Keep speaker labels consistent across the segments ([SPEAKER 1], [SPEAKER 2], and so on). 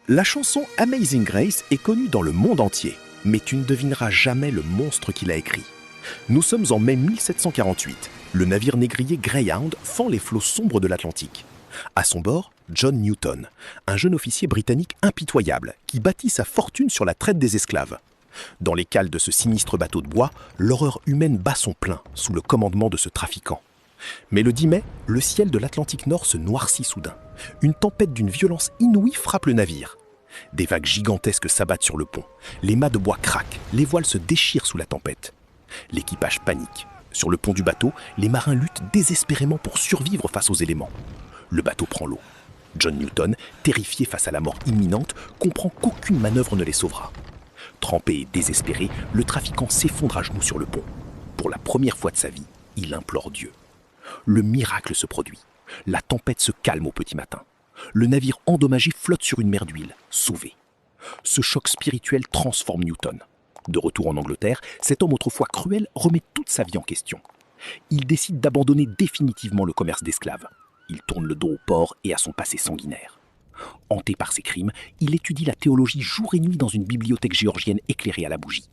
[SPEAKER 1] La chanson Amazing Grace est connue dans le monde entier, mais tu ne devineras jamais le monstre qui l'a écrit. Nous sommes en mai 1748. Le navire négrier Greyhound fend les flots sombres de l'Atlantique. À son bord, John Newton, un jeune officier britannique impitoyable qui bâtit sa fortune sur la traite des esclaves. Dans les cales de ce sinistre bateau de bois, l'horreur humaine bat son plein sous le commandement de ce trafiquant. Mais le 10 mai, le ciel de l'Atlantique Nord se noircit soudain. Une tempête d'une violence inouïe frappe le navire. Des vagues gigantesques s'abattent sur le pont. Les mâts de bois craquent, les voiles se déchirent sous la tempête. L'équipage panique. Sur le pont du bateau, les marins luttent désespérément pour survivre face aux éléments. Le bateau prend l'eau. John Newton, terrifié face à la mort imminente, comprend qu'aucune manœuvre ne les sauvera. Trempé et désespéré, le trafiquant s'effondre à genoux sur le pont. Pour la première fois de sa vie, il implore Dieu. Le miracle se produit. La tempête se calme au petit matin. Le navire endommagé flotte sur une mer d'huile, sauvé. Ce choc spirituel transforme Newton. De retour en Angleterre, cet homme autrefois cruel remet toute sa vie en question. Il décide d'abandonner définitivement le commerce d'esclaves. Il tourne le dos au port et à son passé sanguinaire. Hanté par ses crimes, il étudie la théologie jour et nuit dans une bibliothèque géorgienne éclairée à la bougie.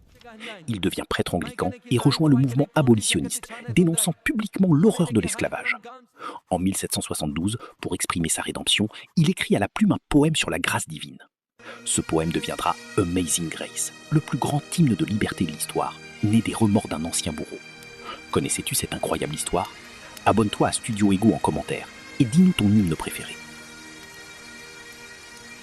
[SPEAKER 1] Il devient prêtre anglican et rejoint le mouvement abolitionniste, dénonçant publiquement l'horreur de l'esclavage. En 1772, pour exprimer sa rédemption, il écrit à la plume un poème sur la grâce divine. Ce poème deviendra Amazing Grace, le plus grand hymne de liberté de l'histoire, né des remords d'un ancien bourreau. Connaissais-tu cette incroyable histoire ? Abonne-toi à Studio Ego en commentaire et dis-nous ton hymne préféré.